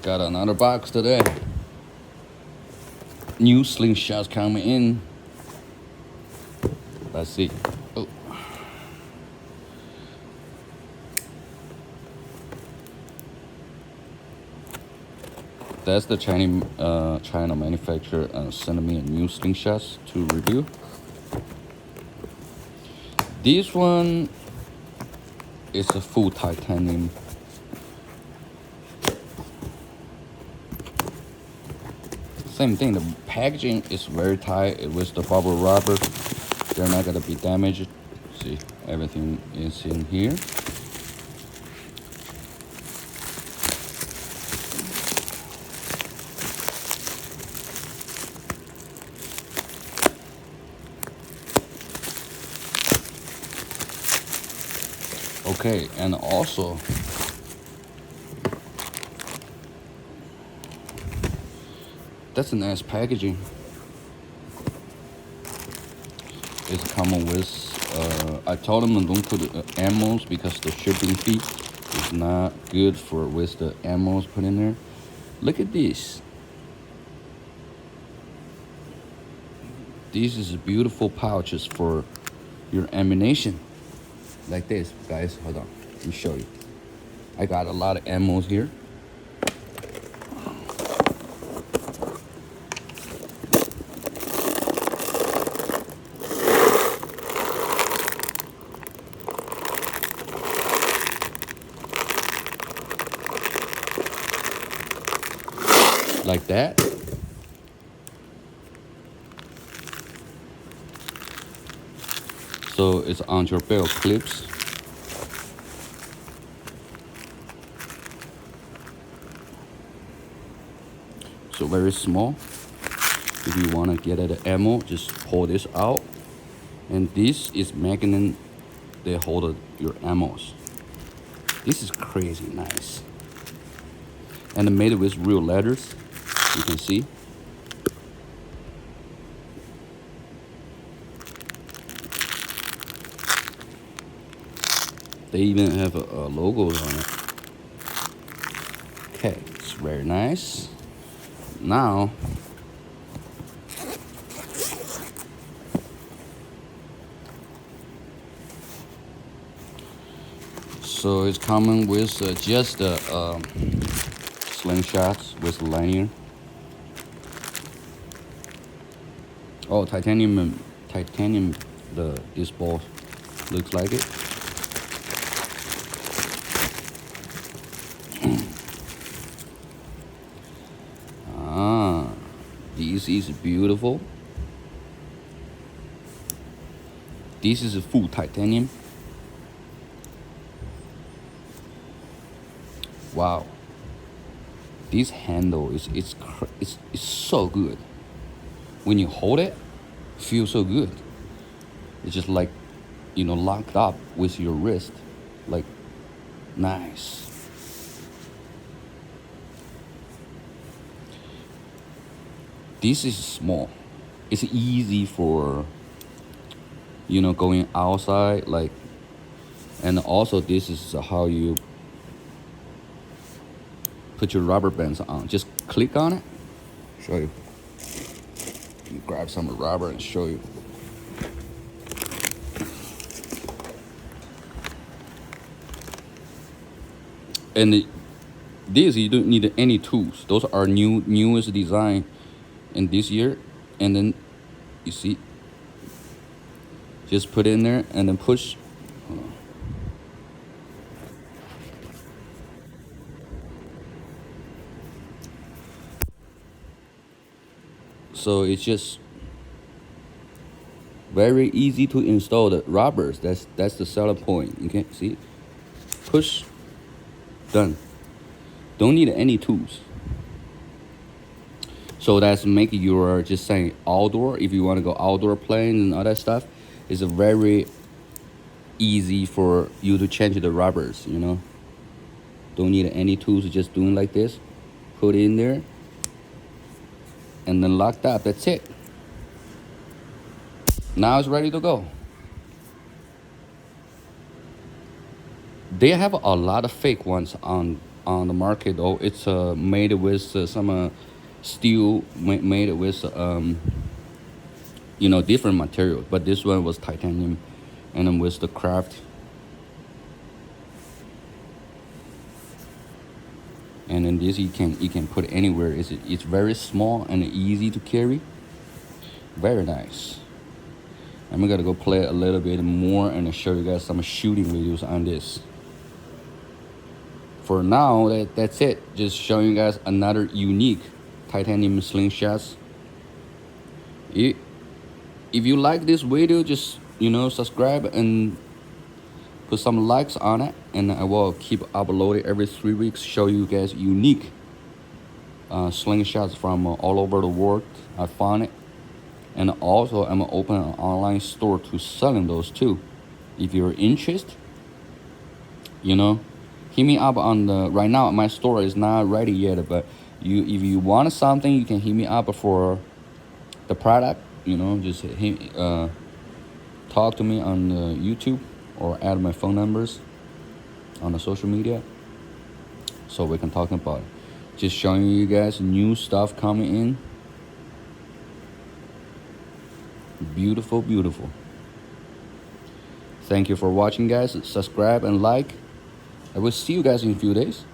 Got another box today. New Slingshots coming in. Let's see. Oh. That's the China manufacturer sending me a new Slingshots to review. This one is a full titanium. Same thing, the packaging is very tight with the bubble rubber. They're not gonna be damaged. See, everything is in here. Okay, and also that's a nice packaging. It's coming with I told them don't put ammos because the shipping fee is not good for with the ammos put in there. Look at this. This is beautiful pouches for your ammunition. Like this, guys. Hold on, let me show you. I got a lot of ammos here. Like that. So it's on your belt clips. So very small. If you want to get at the ammo, just pull this out. And this is magnet. They hold your ammos. This is crazy nice. And made it with real leathers. You can see. They even have logos on it. Okay, it's very nice. Now, so it's coming with just the Slingshots with lanyard. Oh, titanium. This ball looks like it. This is beautiful. This is a full titanium. Wow. This handle is it's so good. When you hold it, feels so good. It's just like, locked up with your wrist. Like, nice. This is small. It's easy for, going outside, like, and also this is how you put your rubber bands on. Just click on it. Show you. You grab some rubber and show you. And this, you don't need any tools. Those are newest design in this year. And then you see, just put it in there and then push. Hold on. So it's just very easy to install the rubbers. That's the selling point. You can see, push, done. Don't need any tools. So that's making your just saying outdoor. If you want to go outdoor playing and all that stuff, it's a very easy for you to change the rubbers. Don't need any tools. Just doing like this, put it in there, and then locked up. That's it. Now it's ready to go. They have a lot of fake ones on on the market though. It's made with some steel, made with different material. But this one was titanium, and then with the craft. And then this you can put anywhere. It's very small and easy to carry. Very nice. I'm gonna go play a little bit more and show you guys some shooting videos on this. For now, that's it. Just showing you guys another unique titanium slingshots. If you like this video, just subscribe and put some likes on it, and I will keep uploading every 3 weeks. Show you guys unique slingshots from all over the world. I found it, and also I'm gonna open an online store to selling those too. If you're interested, hit me up on the right now. My store is not ready yet, but if you want something, you can hit me up for the product. Just talk to me on YouTube or add my phone numbers on the social media, so we can talk about it. Just showing you guys new stuff coming in. Beautiful, beautiful. Thank you for watching, guys. Subscribe and like. I will see you guys in a few days.